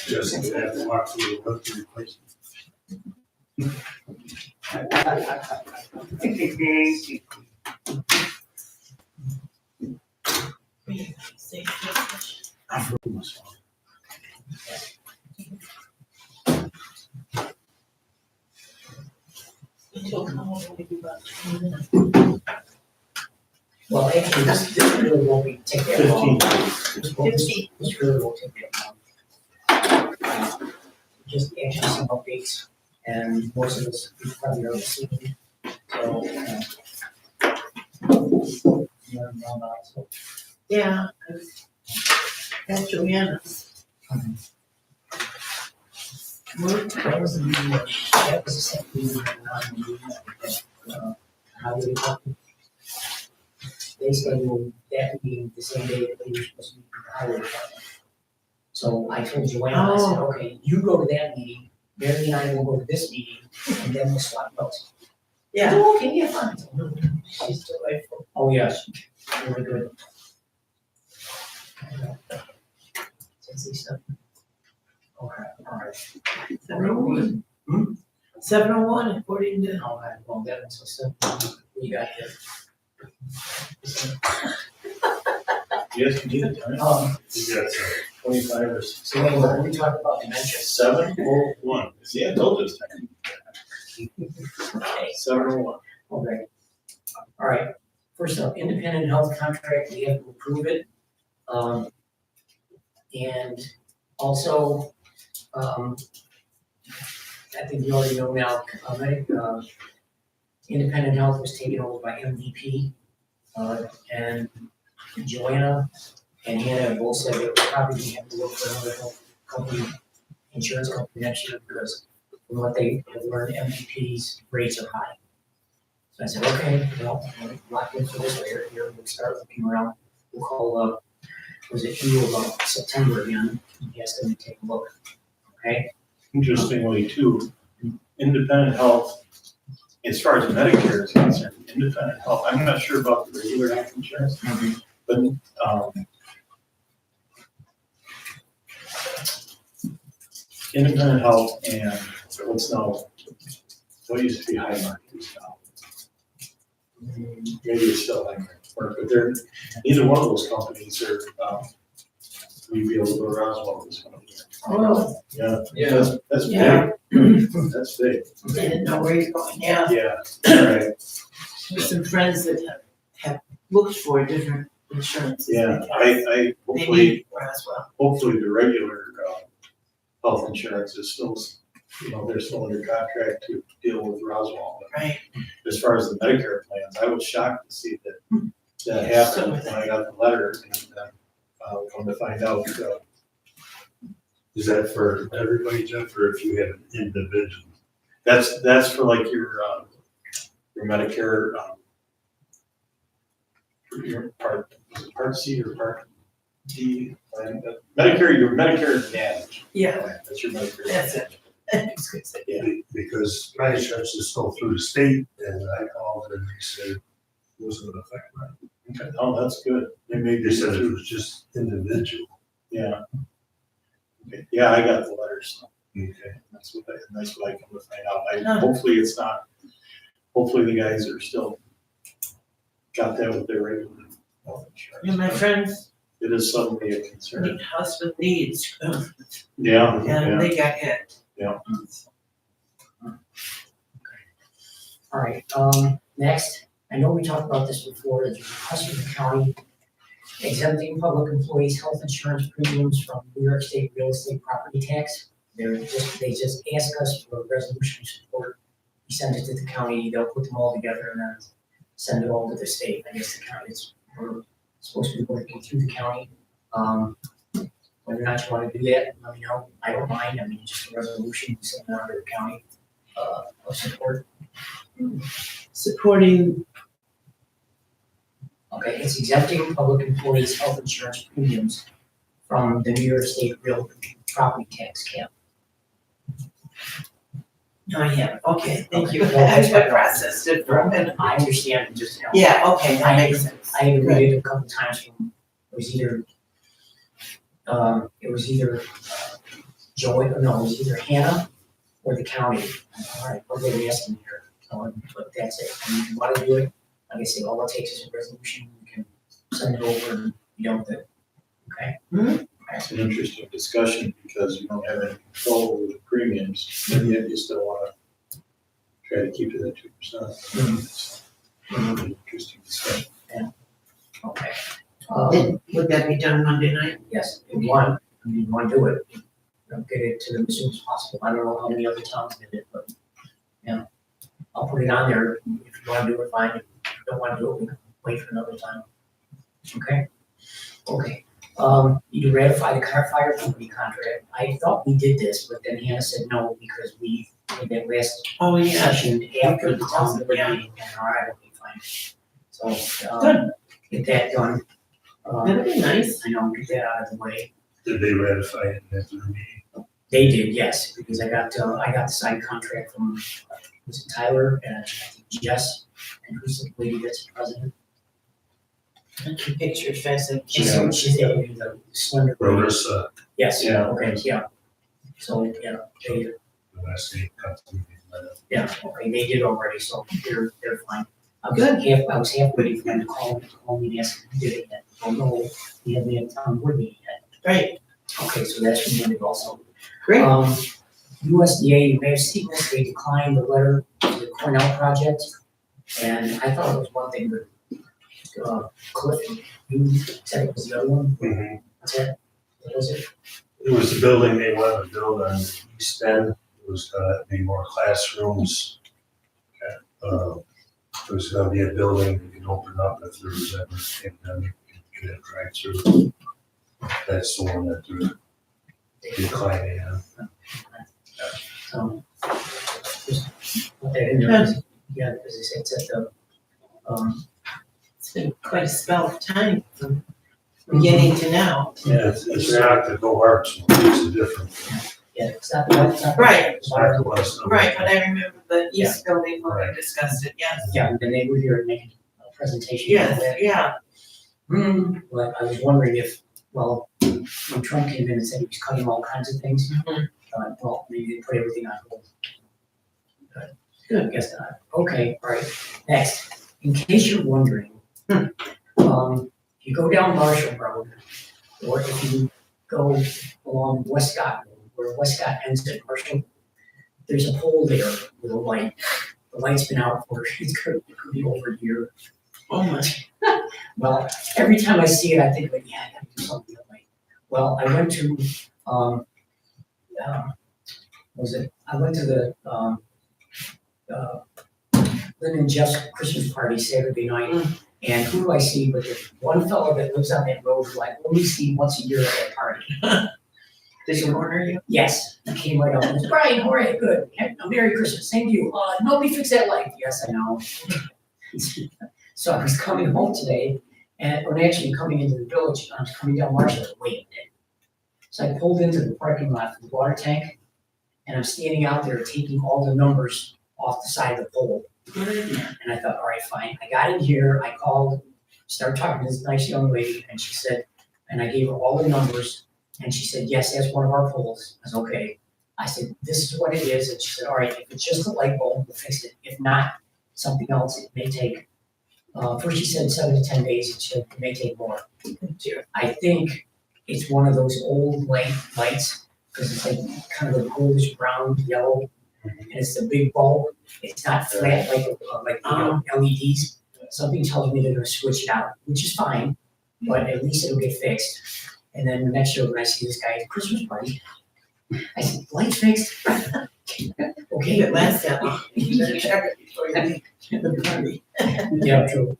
Just have to walk through the hook to replace Well, actually, this really won't be take that long. 15. This really won't take that long. Just actually some updates, and most of this you probably already seen. So, Yeah. That's Joanna. that was the meeting, that was the second meeting, how we talking. They scheduled that meeting the same day that they were supposed to meet with the highway department. So I told Joanna, I said, okay, you go to that meeting, Mary and I will go to this meeting, and then we'll swap notes. Yeah. Oh, okay, yeah, fine. She's delightful. Oh, yes, really good. Sexy stuff. Okay, all right. 701. Hmm? 701 according to. All right, well, that was what's up. We got here. Yes, you need it, right? You got 25 or 6. So when we talk about dementia. 701. See, I told you it's time. Okay. 701. Okay. All right, first up, independent health contract, we have to approve it. And also, I think you already know now, independent health was taken over by MVP. And Joanna and Hannah both said they would probably have to look for another health company, insurance company next year, because from what they have learned, MVP's rates are high. So I said, okay, well, we'll lock in for this year, we'll start looking around. We'll call, was it you about September again, and ask them to take a look, okay? Interestingly, too, independent health, as far as Medicare is concerned, independent health, I'm not sure about the regular health insurance, but independent health and what's now, what used to be high market is now. Maybe it's still high market, but they're, neither one of those companies are, we be able to go Roswell this one. Oh, Yeah, that's Yeah. big. That's big. I didn't know where you're going. Yeah. Yeah, right. With some friends that have looked for different insurances. Yeah, because I They hopefully, need Roswell. hopefully the regular, health insurance is still, they're still under contract to deal with Roswell. Right. As far as the Medicare plans, I was shocked to see that happened when I got the letter, and come to find out, Is that for everybody, Jeff, or if you have an individual? that's for like your Medicare, your part C or part D, plan? Medicare, your Medicare Advantage. Yeah, That's your Medicare. that's it. I was gonna say, Yeah. Because my insurance is still through the state, and I called and they said it wasn't gonna affect mine. Okay, oh, that's good. They made They this, said it was just individual. yeah. Okay, yeah, I got the letters, so Okay. that's what I come to find out. Huh. Hopefully it's not, hopefully the guys are still got that with their regular health insurance. and my friends, It is suddenly a concern. husband needs, Yeah, and yeah, they got hit. yeah. All right, next, I know we talked about this before, there's a request from the county exempting public employees' health insurance premiums from New York State real estate property tax. They just ask us for a resolution support. We send it to the county, they'll put them all together and then send it all to the state. I guess the county we're supposed to be working through the county. Whether or not you want to do that, let me know. I don't mind. I mean, just a resolution, send it out to the county, of support. Supporting, Okay, it's exempting public employees' health insurance premiums from the New York State real property tax cap. no, yeah, okay, thank you. Okay. I processed it for a minute. I understand, just, Yeah, okay, that makes sense. I had to read it a couple times from, it was either Joey, no, it was either Hannah or the county. All right, what are they asking here? But that's it. And if you want to do it, like I say, all it takes is a resolution. You can send it over and be done with it. Okay? It's an interesting discussion because you don't have any control over the premiums, and yet you still wanna try to keep it at 2%. Interesting discussion. Okay. Would that be done Monday night? Yes, if you want to do it, get it to them as soon as possible. I don't know how many other towns did it, but, yeah. I'll put it on there. If you want to do it, fine. If you don't want to do it, we can wait for another time. Okay? Okay. You ratify the fire company contract. I thought we did this, but then Hannah said no, because we did that last Oh, yeah. session after the town board Yeah. meeting. And all right, okay, fine. So, Good. get that done. That'd be nice. I know, get that out of the way. Did they ratify it after the meeting? They did, yes, because I got the signed contract from, was it Tyler and I think Jess, and who's the lady that's president? Your picture's fascinating. She's the slender. Rosa, Yes, Yeah. okay, yeah. So, yeah, they, the last name comes to me. yeah, okay, they did already, so they're fine. I was half waiting for them to call me and ask if we did it yet. Oh, no, we haven't had town board meeting yet. Right, Okay, so that's remanded also. great. USDA, you may have seen this, they declined the letter to the Cornell project. And I thought it was one thing, but, Cliff, you said it was the other one, Mhm. what's that? What was it? It was the building they wanted to build on the east end. It was gonna be more classrooms. It was gonna be a building that could open up if there was ever a pandemic, you could have drive through. That's the one that they're declining on. Just put that in there, yeah, because it's at the, It's been quite a spell of time from beginning to now. Yeah, it's not the go arts, it's a different. yeah, it's not the. Right. It's not the West. Right, but I remember the East Building when we discussed it, yes. Yeah, and then they were here and making a presentation. on that. Yes, yeah. But I was wondering if, well, when Trump came in and said he was cutting all kinds of things, well, maybe they put everything on hold. But, good, guess not. Okay, all right, next, in case you're wondering, if you go down Marshall Road, or if you go along Westcott Road, where Westcott ends at Marshall, there's a pole there with a light. The light's been out for, it could be over a year. Oh my. Well, every time I see it, I think, like, yeah, I gotta do something that way. Well, I went to, I went to the, Lynn and Jeff's Christmas party Saturday night, and who do I see but the one fellow that lives on that road who I only see once a year at that party. Did he corner you? Yes, he came right up and said, Brian, all right, good, Merry Christmas, same to you, nobody fix that light, yes, I know. So I was coming home today, or actually coming into the village, I was coming down Marshall, wait a minute. So I pulled into the parking lot for the water tank, and I'm standing out there taking all the numbers off the side of the pole. And I thought, all right, fine. I got in here, I called, started talking to this nice young lady, and she said, and I gave her all the numbers, and she said, yes, that's one of our poles. I said, okay. I said, this is what it is, and she said, all right, if it's just a light bulb, we'll fix it. If not, something else, it may take, first she said 7 to 10 days, and she said, it may take more. I think it's one of those old lights, because it's like kind of a goldish brown, yellow, and it's the big bulb. It's not flat like LEDs. Something tells me they're gonna switch it out, which is fine, but at least it'll get fixed. And then the next year when I see this guy at the Christmas party, I said, light's fixed. Okay. It lasts that long. You better check it before you leave the party. Yeah, true.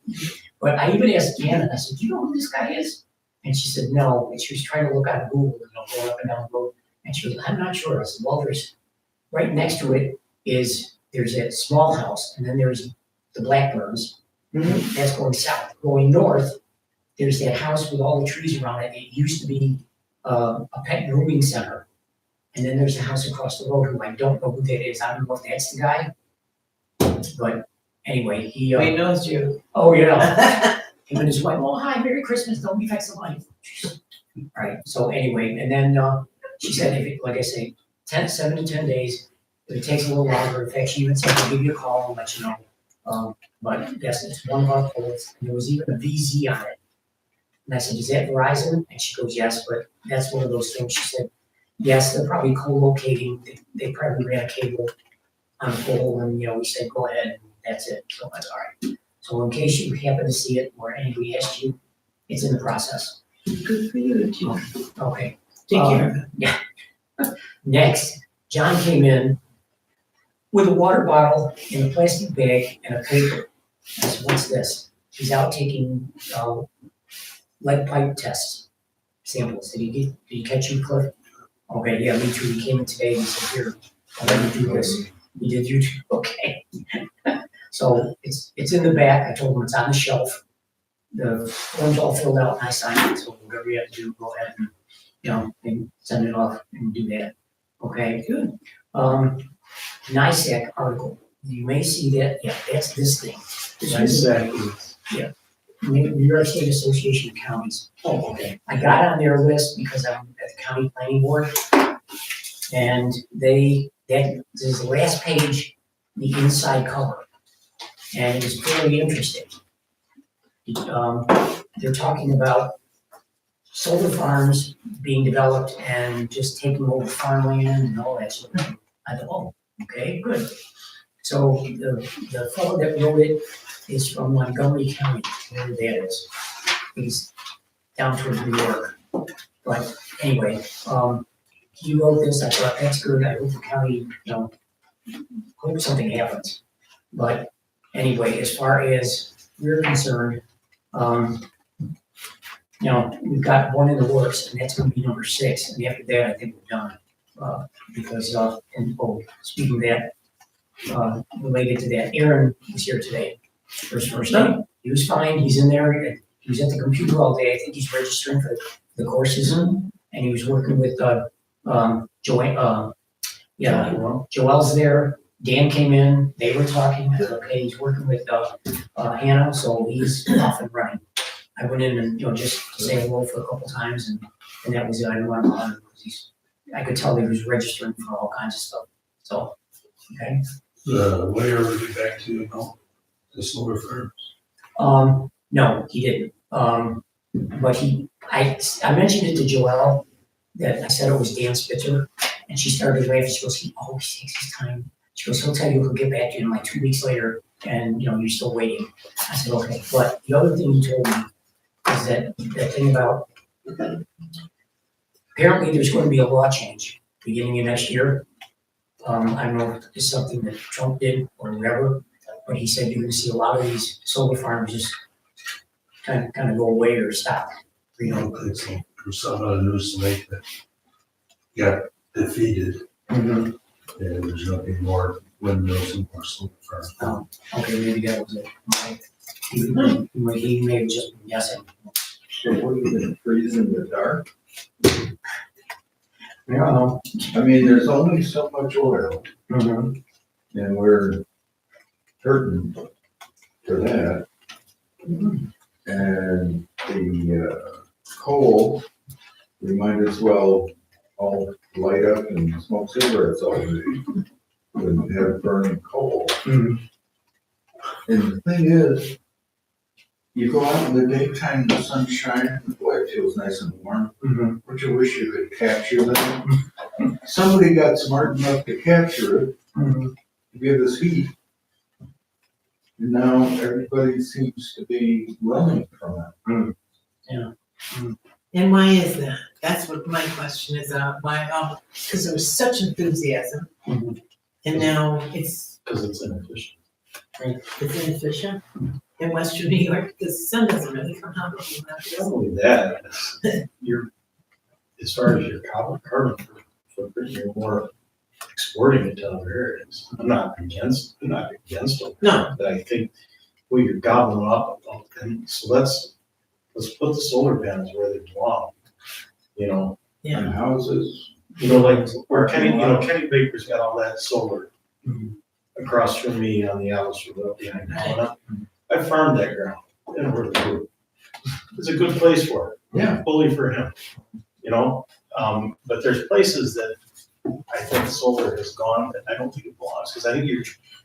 But I even asked Janet, I said, do you know who this guy is? And she said, no, and she was trying to look on Google, going up and down the road, and she was, I'm not sure. I said, well, right next to it there's a small house, and then there's the Blackburns. That's going south. Going north, there's that house with all the trees around it. It used to be a pet grooming center. And then there's a house across the road who I don't know who that is. I don't know if that's the guy. But anyway, he knows you. oh yeah. Him and his wife, oh hi, Merry Christmas, don't be vexed of life. All right, so anyway, and then she said if it, like I say, 7 to 10 days, if it takes a little longer, in fact, she even said she'll give you a call and let you know. But yes, it's one of our poles, and there was even a VZ on it. And I said, is that Verizon? And she goes, yes, but that's one of those things. She said, yes, they're probably co-locating, they probably ran a cable on the pole, and, we said, go ahead, and that's it, so that's all right. So in case you happen to see it, or anybody asked you, it's in the process. Good for you, Jim. Okay. Take care of it. Next, John came in with a water bottle in a plastic bag and a paper. I said, what's this? He's out taking, lead pipe tests, samples. Did you catch him, Cliff? Okay, yeah, me too. He came in today and he said, here, I'll let you do this. You did you too? Okay. So it's in the back. I told him it's on the shelf. The form's all filled out and I signed it, so whatever you have to do, go ahead and, and send it off and do that. Okay, good. NISAC article. You may see that, yeah, that's this thing. New York State Association of Counties. Oh, okay. I got on their list because I'm at the county planning board. And this is the last page, the inside cover. And it's very interesting. They're talking about solar farms being developed and just taking over farmland and all that sort of thing. I thought, oh, okay, good. So the fellow that wrote it is from Montgomery County, where that is. He's down towards New York. But anyway, he wrote this, I thought that's good, I hope the county, hope something happens. But anyway, as far as we're concerned, we've got one in the works, and that's gonna be number 6, and after that, I think we're done. Because, speaking of that, related to that, Aaron was here today for his first day. He was fine, he's in there, he was at the computer all day, I think he's registering for the courses, and he was working with, Joelle's there, Dan came in, they were talking, I said, okay, he's working with, Hannah, so he's off and running. I went in and, just to say hello for a couple times, and that was it, I didn't want to bother him, because I could tell he was registering for all kinds of stuff, so, okay. Where are we back to now? The solar farms? No, he didn't. But I mentioned it to Joelle, that I said it was Dan Spitzer, and she started laughing. She goes, he always takes his time. She goes, he'll tell you he'll get back to you in like 2 weeks later, and you're still waiting. I said, okay. But the other thing he told me is that thing about, apparently there's going to be a law change beginning of next year. I don't know if it's something that Trump did or whatever, but he said you're going to see a lot of these solar farms just kind of go away or stop. There's some other news to make that got defeated, and there's nothing more windmills and more solar farms. Oh, okay, maybe that was it. Okay. He may have just been guessing. So what are you gonna freeze in the dark? Yeah. I mean, there's only so much oil and we're hurting for that. And the coal, we might as well all light up and smoke cigarettes all day than have burning coal. And the thing is, you go out in the daytime, the sun's shining, boy, it feels nice and warm. Don't you wish you could capture that? Somebody got smart enough to capture it, to give us heat. And now everybody seems to be running from it. Yeah. And why is that? That's what my question is, why, because there was such enthusiasm, and now it's Because it's inefficient. inefficient in Western New York, because the sun doesn't really come out. Not only that, as far as your carbon footprint, you're more exporting it to other areas. I'm not against it. No. But I think, you're gobbling up, and so let's put the solar panels where they belong. And houses. Like where Kenny Baker's got all that solar across from me on the Alice Road behind Helena. I farmed that ground. Didn't work good. It's a good place for it. Yeah. Bully for him. But there's places that I think solar has gone that I don't think it belongs, because I think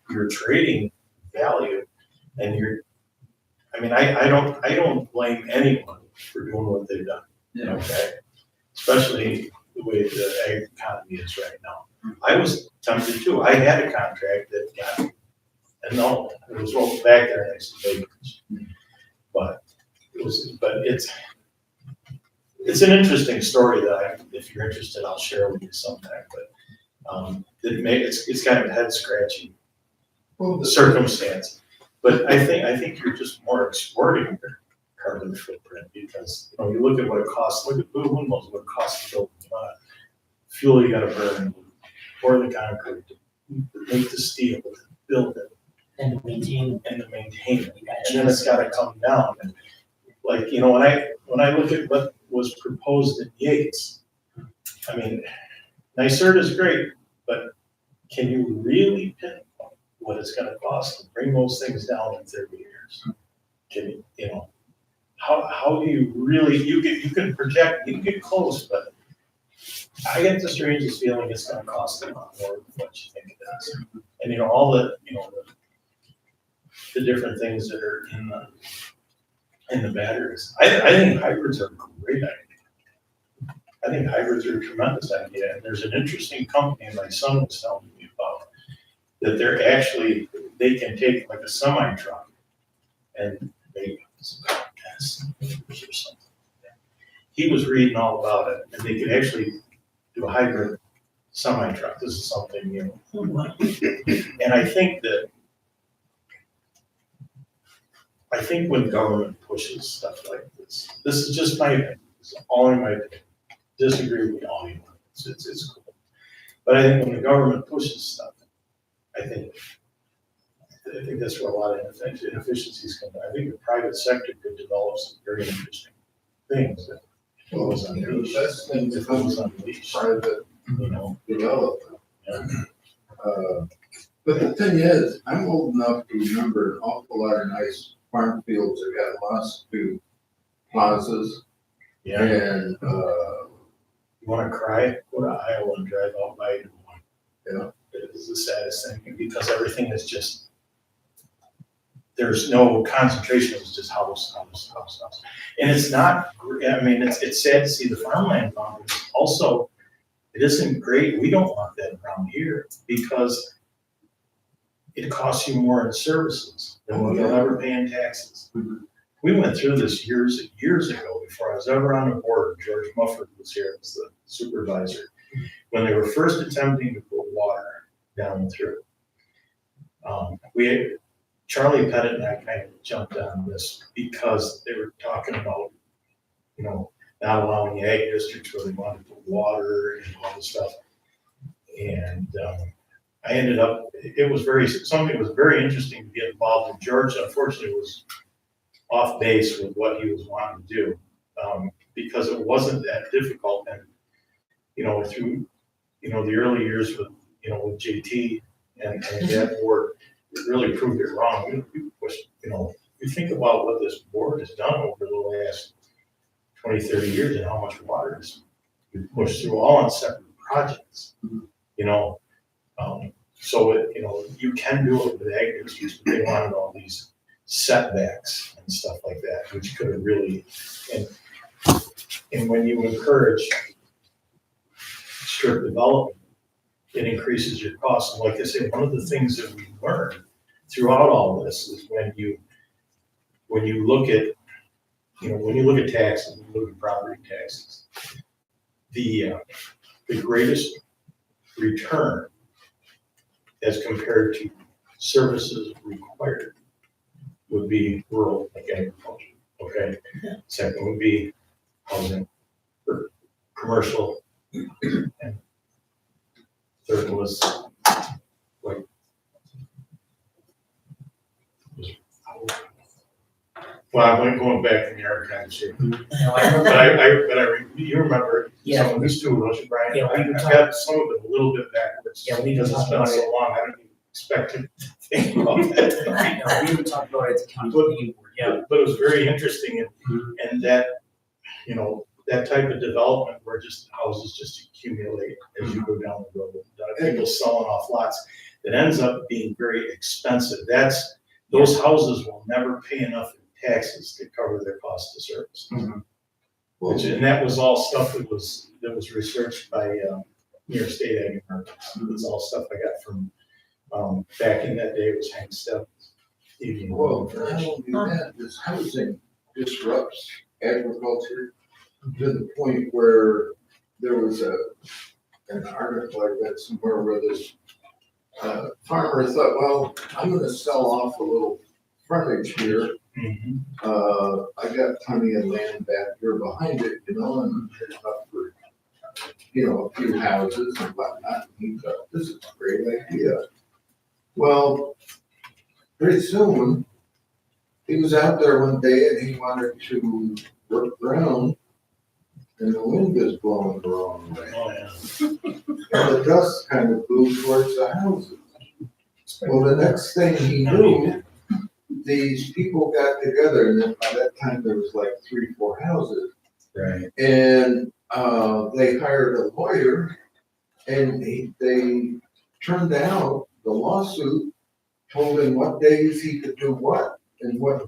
you're trading value, and I don't blame anyone for doing what they've done. Yeah. Okay, especially the way the ag economy is right now. I was tempted too. I had a contract that got annulled. It was rolled back there next to Baker's. But it's an interesting story that if you're interested, I'll share with you sometime. But it's kind of a head scratching circumstance. But I think you're just more exporting your carbon footprint, because you look at what it costs. Look at blue windmills, what it costs to build fuel you got to burn, pour the concrete, make the steel, build it, And maintain. and to maintain it, and then it's got to come down. And when I look at what was proposed in Yates, I mean, NYSERD is great, but can you really pinpoint what it's going to cost to bring those things down in 30 years? Can you, how do you really, you can project, you can get close, but I get the strangest feeling it's going to cost a lot more than what you think it is. And all the different things that are in the batteries. I think hybrids are a great idea. I think hybrids are a tremendous idea. And there's an interesting company my son was telling me about, that they can take like a semi truck and make some contests or something. He was reading all about it, and they could actually do a hybrid semi truck. This is something, and I think when government pushes stuff like this is just my opinion. It's all in my opinion. Disagree with me all you want. It's cool. But I think when the government pushes stuff, I think that's where a lot of inefficiencies come from. I think the private sector could develop some very interesting things that was unleashed. That's things If that it was was unleashed, private development. yeah. But the thing is, I'm old enough to remember an awful lot of nice farm fields that got lost to plazas. Yeah. And, You want to cry? Go to Iowa and drive out by Des Moines. Yeah. It is the saddest thing, because everything is just, there's no concentration. It's just house. And it's not, it's sad to see the farmland boundaries. Also, it isn't great. We don't want that around here, because it costs you more in services than what you'll ever pay in taxes. We went through this years ago before I was ever on the board. George Mufford was here as the supervisor, when they were first attempting to put water down through. Charlie Pettit and I kind of jumped on this because they were talking about, not allowing the ag districts where they wanted to put water and all this stuff. And I ended up, something was very interesting to get involved in. George, unfortunately, was off base with what he was wanting to do, because it wasn't that difficult. And, through, the early years with JT and that board, it really proved it wrong. You think about what this board has done over the last 20, 30 years, and how much water is pushed through, all on separate projects, so you can do it with ag districts, but they wanted all these setbacks and stuff like that, which could have really, and when you encourage strip development, it increases your costs. And like I say, one of the things that we learned throughout all this is when you look at taxes, when you look at property taxes, the greatest return as compared to services required would be rural, like agriculture, okay? Second would be housing, or commercial, and third was well, I'm going back in the archives here. You remember some of these two, don't you, Brian? Yeah, I've got some of it a little bit backwards. Yeah, we because it's been so long, I don't even expect to think about that. We would talk about it at the county planning board, yeah. But it was very interesting, and that, that type of development where just houses just accumulate as you go down the road. People selling off lots, it ends up being very expensive. Those houses will never pay enough in taxes to cover their cost of service. And that was all stuff that was researched by New York State Ag Markets. It was all stuff I got from back in that day. It was Hank Step. Well, not only that, this housing disrupts agriculture to the point where there was an article I read somewhere where this farmer thought, well, I'm gonna sell off a little frontage here. I got plenty of land back here behind it, and there's enough for, a few houses and whatnot. And he thought, this is a great idea. Well, pretty soon, he was out there one day and he wanted to work around, and the wind was blowing the wrong way. Oh, yeah. And the dust kind of blew towards the houses. Well, the next thing he knew, these people got together, and then by that time there was like 3-4 houses. Right. And they hired a lawyer, and they turned out the lawsuit, told him what days he could do what and what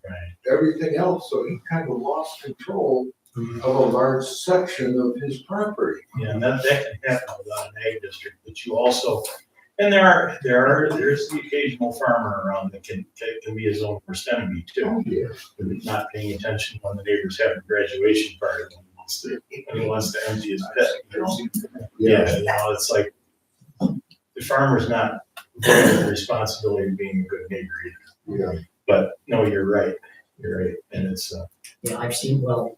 everything else. So he kind of lost control of a large section of his property. Yeah, and that can happen without an ag district, but you also, and there's the occasional farmer around that can be his own worst enemy too. Oh, yeah. Not paying attention when the neighbor's having a graduation party, when he wants to empty his pit. Yeah, it's like, the farmer's not the responsibility of being a good neighbor either. Yeah. But no, you're right, and it's, Yeah, I've seen, well,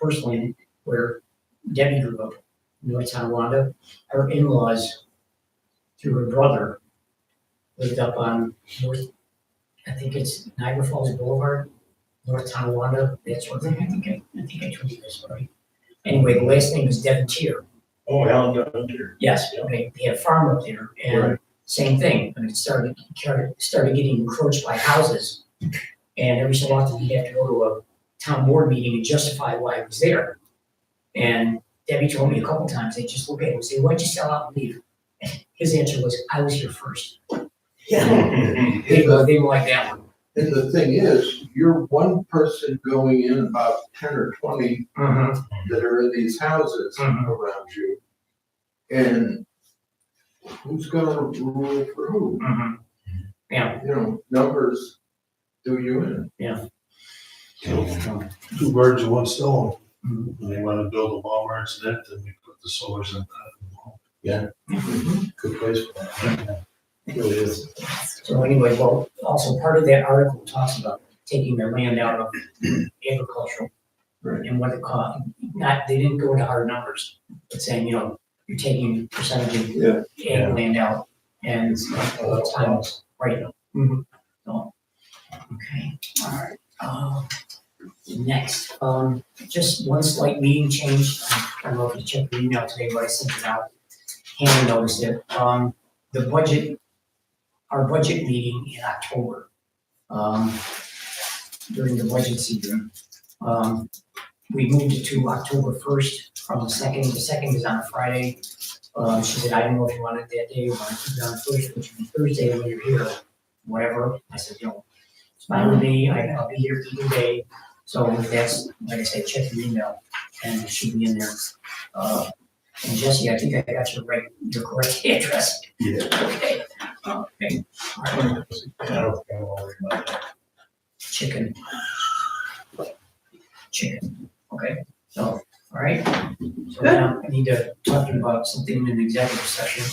personally, where Debbie grew up, North Tonawanda, her in-laws, through her brother, lived up on North, I think it's Niagara Falls Boulevard, North Tonawanda, that sort of thing. I think I told you this, right? Anyway, the last name is Devontier. oh, Alan Dunter. Yes, okay, they had a farm up there, and same thing, and it started getting encroached by houses. And every so often, he'd have to go to a town board meeting and justify why he was there. And Debbie told me a couple times, they just look at him and say, why'd you sell out and leave? And his answer was, I was here first. Yeah. They didn't like that one. And the thing is, you're one person going in about 10 or 20 that are in these houses around you. And who's gonna rule for who? Yeah. Numbers do you in. Yeah. Two birds with one stone. When they want to build a Walmart's net, then we put the solars on top of the wall. Yeah, good place for that. It really is. So anyway, well, also part of that article talks about taking their land out of agricultural. Right. And what it cost, they didn't go into hard numbers, but saying, you're taking percentage of ag land out, and it's all the time, right now. So, okay, all right. Next, just one slight meeting change. I don't know if you checked the email today, but I sent it out. Hannah noticed it. The budget, our budget meeting in October, during the budget season, we moved it to October 1st from the 2nd. The 2nd is on a Friday. She said, I don't know if you want it that day or want to keep it on first, which would be Thursday when you're here, whatever. I said, it's fine with me. I'll be here either day. So that's, like I said, check your email and it should be in there. And Jesse, I think I got your correct address. Yeah. Okay. Okay. All right. I don't worry about that. Chicken. Okay. So, all right. So now I need to talk to you about something in the executive session.